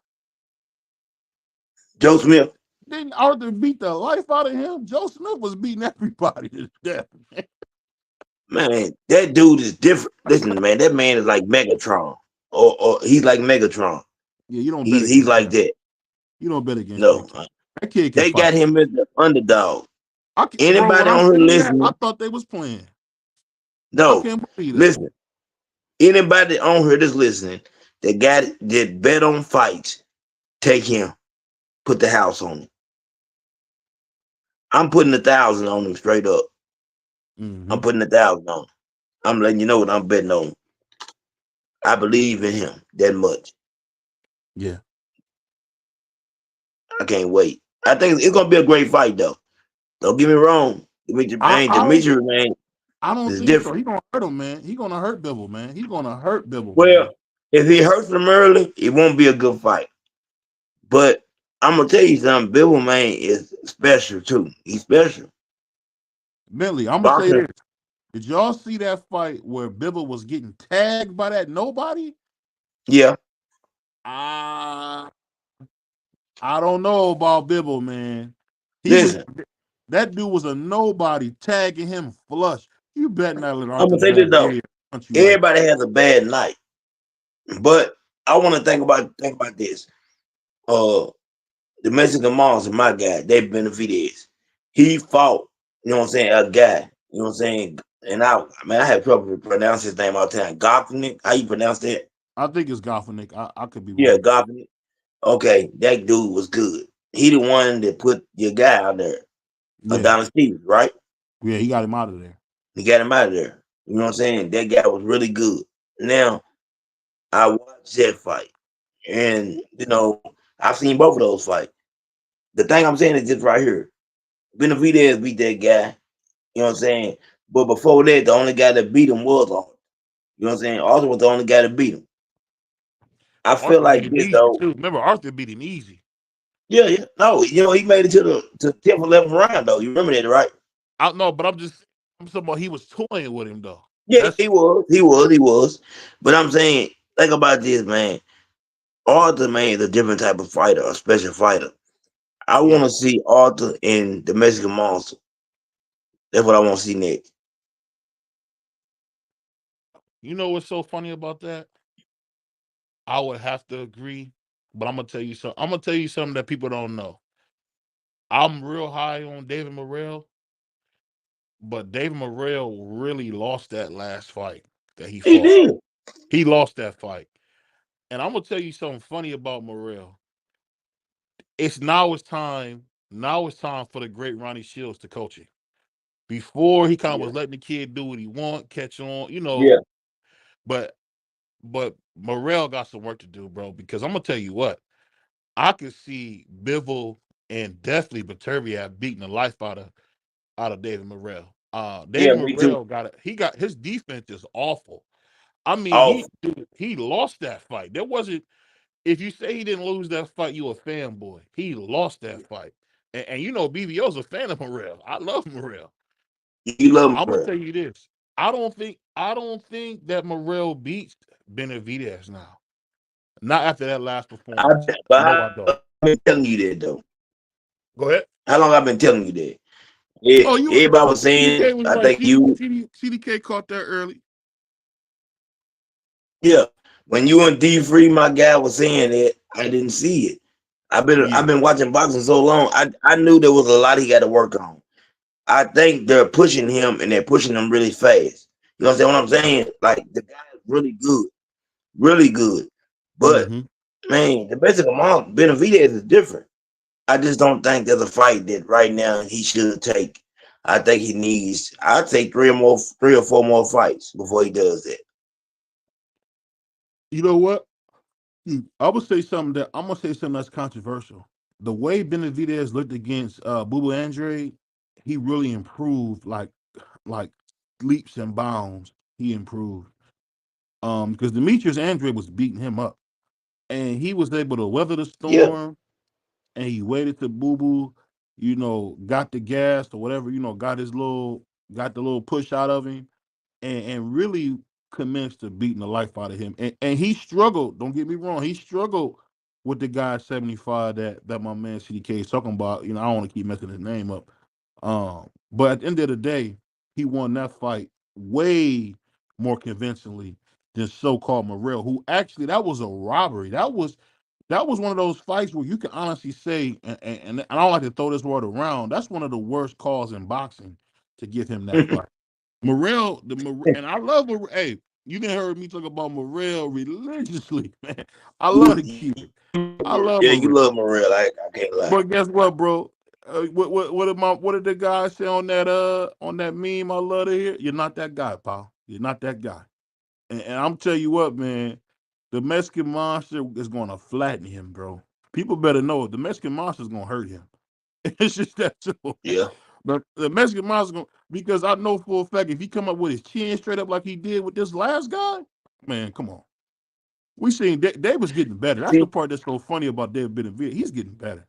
Joe Smith, Didn't Arthur beat the life out of him? Joe Smith was beating everybody to death. man, that dude is different. Listen, man, that man is like Megatron, or he's like Megatron. Yeah, you don't bet He's against like him. that. You don't bet against No, that kid. That kid can they fight. got him as the underdog. Bro, when Anybody I on here seen that, I listening? thought they was playing. I No, can't believe that. listen. Anybody on here that's listening that bet on fights, take him. Put the house on him. I'm putting 1,000 on him straight up. Mm-hmm. I'm putting 1,000 on him. I'm letting you know what I'm betting on. I believe in him that much. Yeah. I can't wait. I think it's gonna be a great fight though. Don't get me wrong. Dimitri, I, man, I don't Dimitri, man, I don't is think so. different. He gonna hurt him, man. He gonna hurt Bivol, man. He gonna hurt Bivol, Well, man. if he hurts him early, it won't be a good fight. But I'm gonna tell you something. Bill, man, is special too. He's special. Bentley, I'm gonna say Boxing, this. Did y'all see that fight where Bivol was getting tagged by that nobody? yeah. Ah, I don't know about Bivol, man. He was Listen, that dude was a nobody tagging him flush. You better not let I'm Arthur gonna say this though. Beterbiev punch you like that. Everybody has a bad night, but I want to think about this. Uh, the Mexican Monster, my guy, David Benavidez, he fought. You know what I'm saying? A guy. You know what I'm saying? And I had trouble pronouncing his name all the time. Goffnick, how you pronounce that? I think it's Goffinick. I could be Yeah, wrong. Goffnick. Okay, that dude was good. He the one that put your guy out there, Yeah. Adonis Stevens, right? Yeah, he got him out of there. He got him out of there. You know what I'm saying? That guy was really good. Now, I watched that fight, and I've seen both of those fights. The thing I'm saying is this right here. Benavidez beat that guy. You know what I'm saying? But before that, the only guy that beat him was Arthur. You know what I'm saying? Arthur was the only guy that beat him. I feel Arthur beat like him this easy though. too. Remember, Arthur beat him easy. Yeah, yeah. No, he made it to the 10th, 11th round though. You remember that, right? I don't know, but I'm talking about he was toying with him though. Yeah, That's he was. But I'm saying, think about this, man. Arthur, man, is a different type of fighter, a special fighter. I yeah. want to see Arthur in the Mexican Monster. That's what I want to see next. You know what's so funny about that? I would have to agree, but I'm gonna tell you something. I'm gonna tell you something that people don't know. I'm real high on David Morrell, but David Morrell really lost that last fight that he He fought. did. He lost that fight. And I'm gonna tell you something funny about Morrell. It's now it's time. Now it's time for the great Ronnie Shields to coach it. Before he kind of Yeah. was letting the kid do what he want, catch on, Yeah. But Morrell got some work to do, bro. Because I'm gonna tell you what, I could see Bivol and definitely Batervia beating the life out of David Morrell. Yeah, David me too. Morrell got it. He got his defense is awful. I mean, Off. he lost that fight. There wasn't. If you say he didn't lose that fight, you a fanboy. He lost that fight, and BBO's a fan of Morrell. I love Morrell. You love I'm gonna her. tell you this. I don't think that Morrell beats Benavidez now. Not after that last I performance. but No, I don't. I've been telling you that though. Go ahead. How long I've been telling you that? Oh, you Everybody was saying, CDK was I right. think you, CDK caught that early. yeah. When you and D Free, my guy, was saying it, I didn't see it. Yeah. I've been watching boxing so long. I knew there was a lot he got to work on. I think they're pushing him and they're pushing him really fast. You understand what I'm saying? Like the guy is really good, really good. But Mm-hmm. man, the best of them all, Benavidez is different. I just don't think there's a fight that right now he should take. I think he needs. I'd say three or four more fights before he does that. You know what? I would say something that I'm gonna say something that's controversial. The way Benavidez looked against Bubu Andre, he really improved like leaps and bounds. He improved. Because Demetrius Andre was beating him up. And he was able to weather the Yeah, storm and he waited to Boo Boo, got the gas or whatever, got the little push out of him and really commenced to beating the life out of him. And he struggled. Don't get me wrong. He struggled with the guy 75 that my man CDK is talking about. I don't want to keep messing his name up. But at the end of the day, he won that fight way more convincingly than so-called Morrell, who actually that was a robbery. That was one of those fights where you can honestly say, and I don't like to throw this word around. That's one of the worst calls in boxing to give him that fight. And I love Morrell. Hey, you done heard me talk about Morrell religiously, man. I love the you, kid. I love yeah, you Morrell. love Morrell. I can't lie. But guess what, bro? What did the guy say on that meme I love to hear? You're not that guy, pal. You're not that guy. And I'm tell you what, man, the Mexican monster is gonna flatten him, bro. People better know it. The Mexican monster is gonna hurt him. It's just that simple. Yeah, But the Mexican monster gonna because I know for a fact if he come up with his chin straight up like he did with this last guy, man, come on. We seen Dave was getting better. That's the see, part that's so funny about David Benavidez. He's getting better.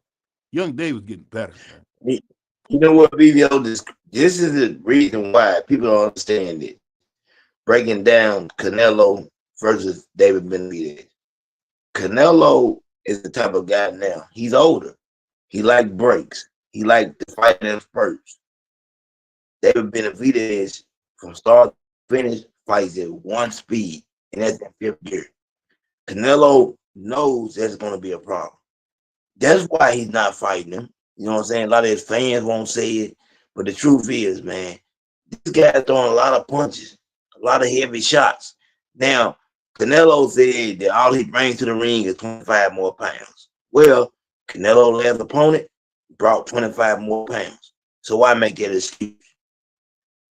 Young Dave was getting better, man. you know what, BBO? This is the reason why people don't understand it. Breaking down Canelo versus David Benavidez. Canelo is the type of guy now. He's older. He like breaks. He like to fight in spurts. David Benavidez, from start to finish, fights at one speed, and that's in fifth gear. Canelo knows that's going to be a problem. That's why he's not fighting him. You know what I'm saying? A lot of his fans won't say it, but the truth is, man, this guy's throwing a lot of punches, a lot of heavy shots. Now, Canelo said that all he brings to the ring is 25 more pounds. Well, Canelo last opponent brought 25 more pounds. So why make that excuse?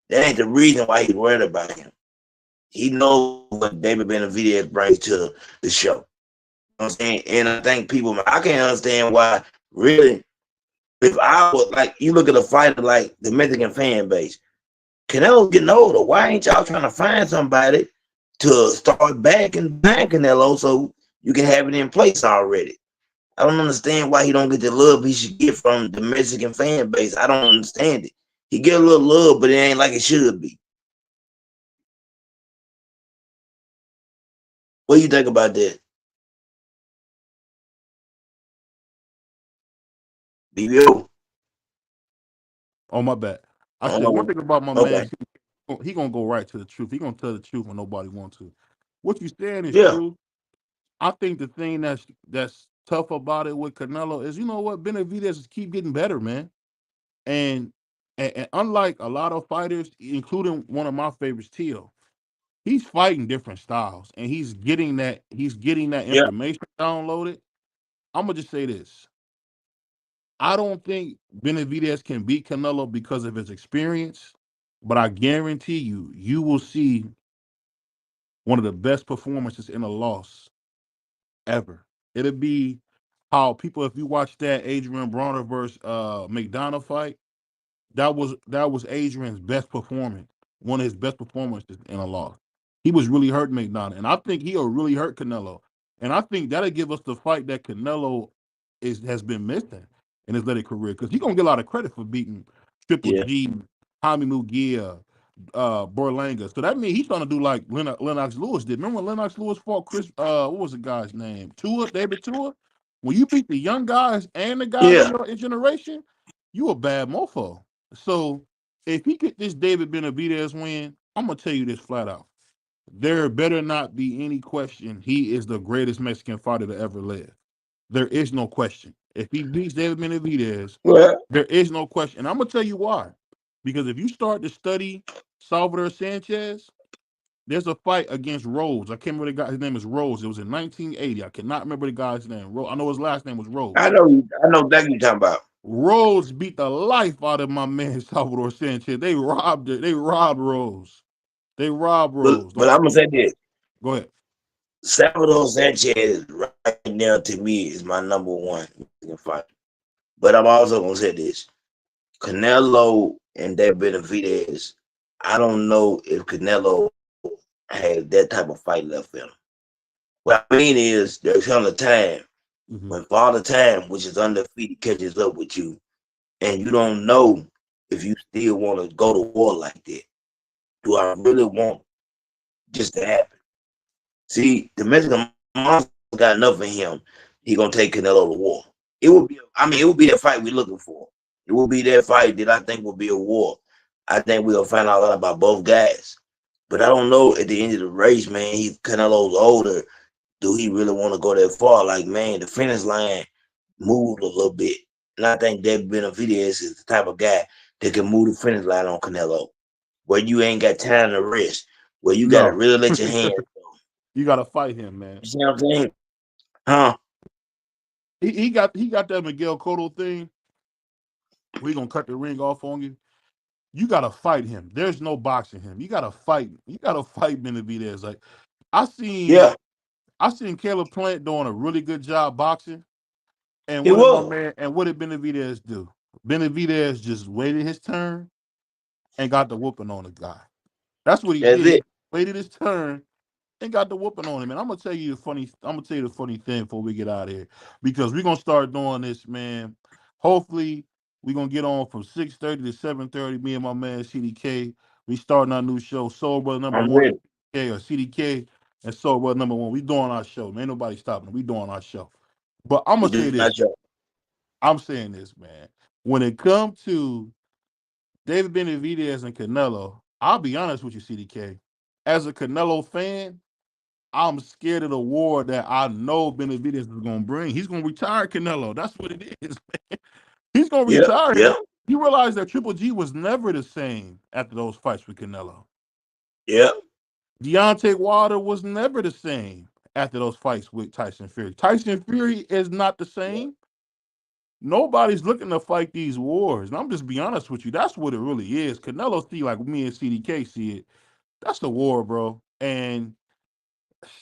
That ain't the reason why he's worried about him. He knows what David Benavidez brings to the show. You know what I'm saying? And I think people, I can't understand why, really, if I was like, you look at a fighter like the Mexican fan base, Canelo's getting older. Why ain't y'all trying to find somebody to start back and behind Canelo so you can have it in place already? I don't understand why he don't get the love he should get from the Mexican fan base. I don't understand it. He get a little love, but it ain't like it should be. What do you think about that, BBO? Oh my bad. I I don't said one know. thing about my man, Okay. he gonna go right to the truth. He gonna tell the truth when nobody wants to. What you saying is Yeah. true. I think the thing that's tough about it with Canelo is you know what Benavidez is keep getting better, man. And, and unlike a lot of fighters, including one of my favorites, Tio, he's fighting different styles, and he's getting that Yeah, information downloaded. I'm gonna just say this: I don't think Benavidez can beat Canelo because of his experience, but I guarantee you, you will see one of the best performances in a loss ever. It'll be how people, if you watch that Adrian Bronner versus McDonough fight, that was Adrian's best performance, one of his best performances in a loss. He was really hurting McDonough, and I think he'll really hurt Canelo. And I think that'll give us the fight that Canelo has been missing in his later career because he's gonna get a lot of credit for beating Triple yeah, G, Jaime Mugia, Berlanga. So that means he's trying to do like Lennox Lewis did. Remember when Lennox Lewis fought Chris? What was the guy's name? David Tua. When you beat the young guys and the guys of yeah. your generation, you a bad mofo. So if he get this David Benavidez win, I'm gonna tell you this flat out. There better not be any question he is the greatest Mexican fighter to ever live. There is no question. If he beats David Benavidez, Well, there is no question. And I'm gonna tell you why. Because if you start to study Salvador Sanchez, there's a fight against Rose. I can't remember the guy. His name is Rose. It was in 1980. I cannot remember the guy's name. I know his last name was Rose. I know exactly what you're talking about. Rose beat the life out of my man Salvador Sanchez. They robbed it. They robbed Rose. They robbed Rose. But I'm gonna say this: Go ahead. Salvador Sanchez right now to me is my number one fight. But I'm also gonna say this: Canelo and that Benavidez. I don't know if Canelo has that type of fight left in him. What I mean is, there's come a time Mm-hmm. when Father Time, which is undefeated, catches up with you, and you don't know if you still want to go to war like that. Do I really want just to happen? See, the Mexican monster got enough in him. He gonna take Canelo to war. It would be. I mean, it would be that fight we're looking for. It will be that fight that I think will be a war. I think we'll find out a lot about both guys. But I don't know at the end of the race, man. Canelo's older. Do he really want to go that far? Like, man, the finish line moved a little bit. And I think David Benavidez is the type of guy that can move the finish line on Canelo, where you ain't got time to rest, where you got to No, really let your hands go. you got to fight him, man. You see what I'm saying? Huh? He got that Miguel Cotto thing. We gonna cut the ring off on you. You gotta fight him. There's no boxing him. You gotta fight. You gotta fight Benavidez. Like I seen, Yeah, I seen Caleb Plant doing a really good job boxing. And it what did my was. man? And what did Benavidez do? Benavidez just waited his turn and got the whooping on the guy. That's what he That's did. He it. waited his turn and got the whooping on him. And I'm gonna tell you the funny thing before we get out of here. Because we're gonna start doing this, man. Hopefully, we're gonna get on from 6:30 to 7:30. Me and my man CDK. We starting our new show, Soul Brother number I'm one, ready. CDK and Soul Brother number one. We doing our show. Ain't nobody stopping. We doing our show. But I'm We gonna say do this. not show. I'm saying this, man. When it comes to David Benavidez and Canelo, I'll be honest with you, CDK. As a Canelo fan, I'm scared of the war that I know Benavidez is going to bring. He's going to retire Canelo. That's what it is, man. He's going to Yeah, retire him. yeah, You realize that Triple G was never the same after those fights with Canelo. yeah, Deontay Wilder was never the same after those fights with Tyson Fury. Tyson Fury is not the same. Nobody's looking to fight these wars. And I'm just be honest with you. That's what it really is. Canelo see like me and CDK see it. That's the war, bro. And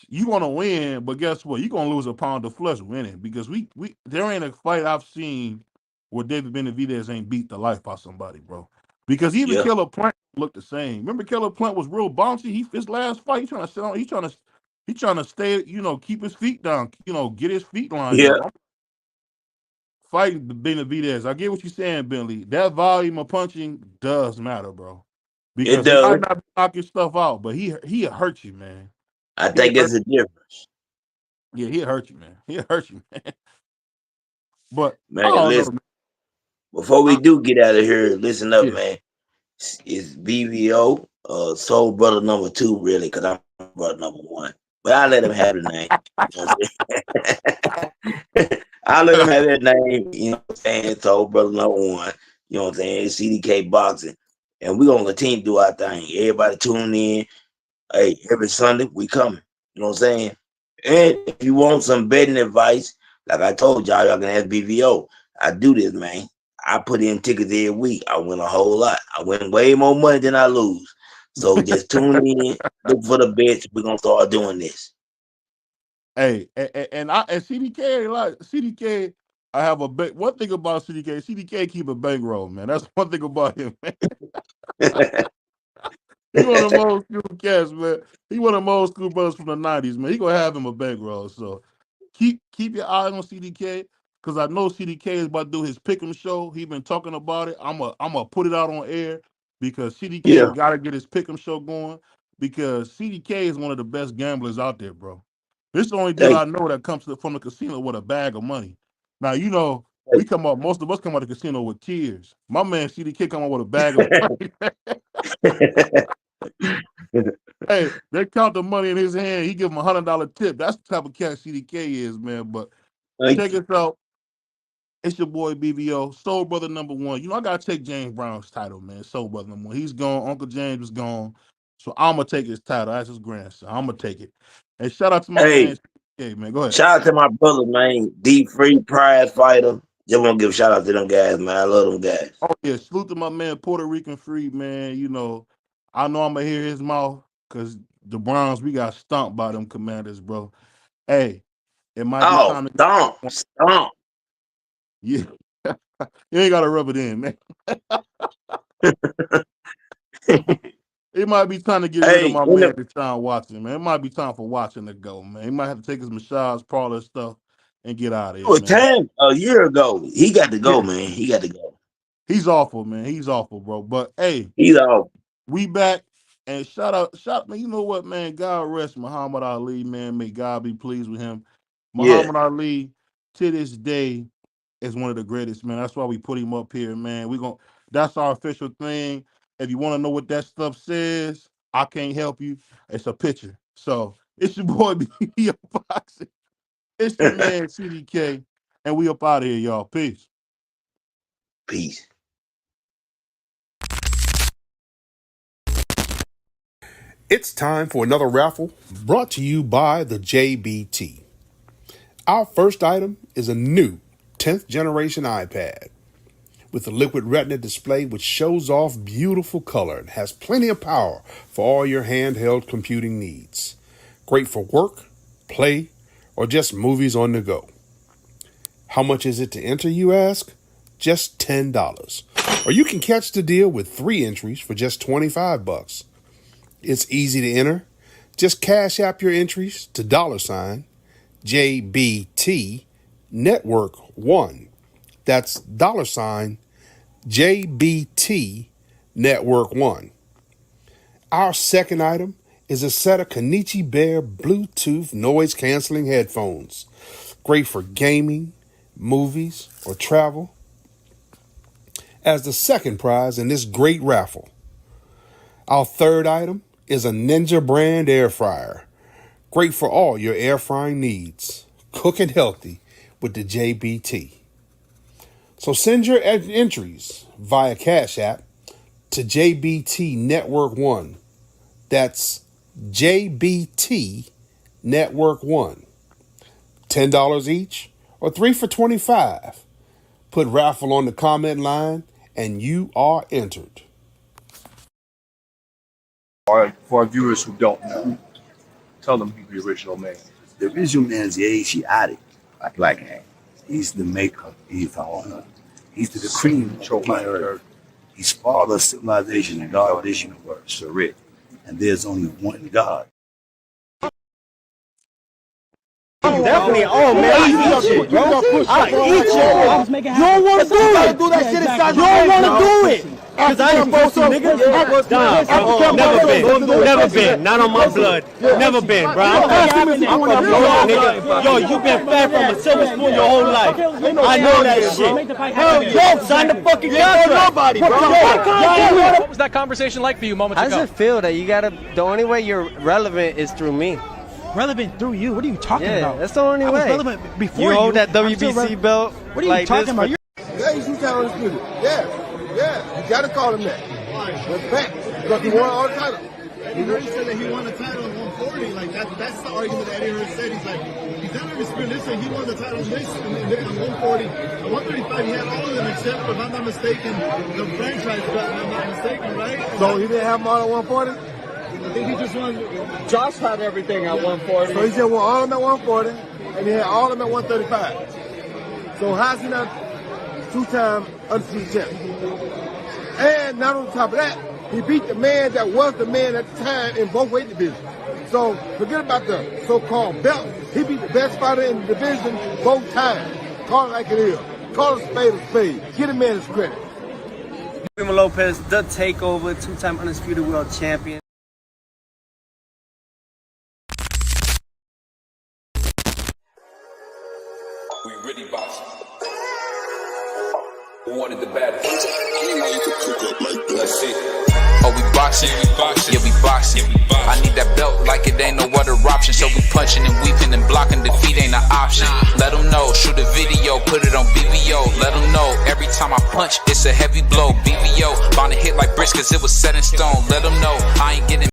you gonna win, but guess what? You're gonna lose a pound of flesh winning because we there ain't a fight I've seen where David Benavidez ain't beat the life out somebody, bro. Because even yeah, Caleb Plant looked the same. Remember Caleb Plant was real bouncy. His last fight, he trying to sit on, he trying to stay, keep his feet down, get his feet lined yeah. up. I'm fighting the Benavidez. I get what you're saying, Bentley. That volume of punching does matter, bro. It Because he does. might not knock your stuff out, but he hurt you, man. I He think hurt it's a difference, Yeah, he hurt you, man. He hurt you, man. But I man. don't know, Listen, man. before we do get out of here, listen up, Yeah. man. It's BVO, Soul Brother number two, really, because I'm brother number one. But I let him have the name. You know what I'm saying? I let him have that name. You know what I'm saying? Soul Brother number one. You know what I'm saying? CDK Boxing, and we're gonna continue to do our thing. Everybody tune in. Hey, every Sunday we coming. You know what I'm saying? And if you want some betting advice, like I told y'all can ask BVO. I do this, man. I put in tickets every week. I win a whole lot. I win way more money than I lose. So just tune in, look for the bets. We're gonna start doing this. Hey, and CDK, like CDK, I have a big one thing about CDK. CDK keep a bankroll, man. That's one thing about him, man. He one of the old school cats, man. He one of the old school brothers from the '90s, man. He gonna have him a bankroll. So keep your eye on CDK because I know CDK is about to do his pick'em show. He been talking about it. I'm gonna put it out on air because CDK Yeah. got to get his pick'em show going because CDK is one of the best gamblers out there, bro. This is the only dude Hey, I know that comes from the casino with a bag of money. Now you know hey. we come up. Most of us come out of the casino with tears. My man CDK come out with a bag of money. Hey, they count the money in his hand. He give him $100 tip. That's the type of cat CDK is, man. But Thank check you. us out. It's your boy BBO, Soul Brother #1. You know, I gotta take James Brown's title, man. Soul Brother #1. He's gone. Uncle James is gone. So I'm gonna take his title. That's his grandson. I'm gonna take it. And shout out to my man Hey, CDK, man. Go ahead. shout out to my brother, man. D Free Prize Fighter. Just want to give a shout out to them guys, man. I love them guys. Oh yeah, salute to my man Puerto Rican Free, man. You know I'm gonna hear his mouth because the Browns, we got stomped by them Commanders, bro. Hey, it might be Oh, time to stomp. yeah. You ain't gotta rub it in, man. It might be time to get rid of Hey, my man Deshaun Watson, man. It might be time for Watson to go, man. He might have to take his massage parlor stuff and get out of here, a man. time a year ago, he got to go, Yeah, man. He got to go. he's awful, man. He's awful, bro. But hey, He's off. we back and shout man. You know what, man? God rest Muhammad Ali, man. May God be pleased with him. Yeah. Muhammad Ali, to this day, is one of the greatest, man. That's why we put him up here, man. That's our official thing. If you want to know what that stuff says, I can't help you. It's a picture. So it's your boy B Boxing. It's your man CDK. And we up out of here, y'all. Peace. Peace. It's time for another raffle brought to you by the JBT. Our first item is a new 10th generation iPad with a liquid retina display which shows off beautiful color and has plenty of power for all your handheld computing needs. Great for work, play, or just movies on the go. How much is it to enter, you ask? Just $10. Or you can catch the deal with 3 entries for just $25. It's easy to enter. Just cash app your entries to $JBT Network 1. That's $JBT Network 1. Our second item is a set of Kenichi Bear Bluetooth noise canceling headphones. Great for gaming, movies, or travel. As the second prize in this great raffle. Our third item is a Ninja brand air fryer. Great for all your air frying needs. Cooking healthy with the JBT. So send your entries via Cash App to JBT Network 1. That's JBT Network 1. $10 each or 3 for $25. Put raffle on the comment line and you are entered. For our viewers who don't know, tell them who the original man. The original man is the Asiatic, like Black Man. He's the maker. He's the owner. He's the cream of planet Earth. He's father of civilization and God of this universe, Sarit. And there's only one God. Definitely. Oh man, I eat shit, bro. I eat shit. You don't want to do it. You don't want to do it. Cause I ain't pussy, nigga. Never been. Not on my blood. Never been, bro. Nigga. Yo, you been fed from a silver spoon your whole life. I know that shit. Yo, sign the fucking contract. What was that conversation like for you moments ago? How does it feel that the only way you're relevant is through me? Relevant through you? What are you talking about? That's the only way. I was relevant before you. Hold that WBC belt. What are you talking about? Yeah, you shoot down on this music. Yeah. You gotta call him that. Respect. Because he won all the titles. He said that he won the title at 140. Like that's the argument that Eddie Hearn said. He's like, he's not really disputing this thing. He won the title on this on 140. At 135, he had all of them except, if I'm not mistaken, the franchise belt. If I'm not mistaken, right? So he didn't have them all at 140? I think he just won. Josh had everything at 140. So he just won all of them at 140, and he had all of them at 135. So how's he not two-time undisputed champion? And not on top of that, he beat the man that was the man at the time in both weight divisions. So forget about the so-called belt. He beat the best fighter in the division both times. Call it like it is. Call a spade. Get a man his credit. Primo Lopez, the Takeover, two-time undisputed world champion. We really boxing. Who wanted the baddest? Let's see. Oh, we boxing, yeah, we boxing. I need that belt like it ain't no other option. So we punching and weaving and blocking. Defeat ain't an option. Let them know, shoot a video, put it on BVO. Let them know, every time I punch, it's a heavy blow. BVO, bound to hit like bricks cause it was set in stone. Let them know, I ain't getting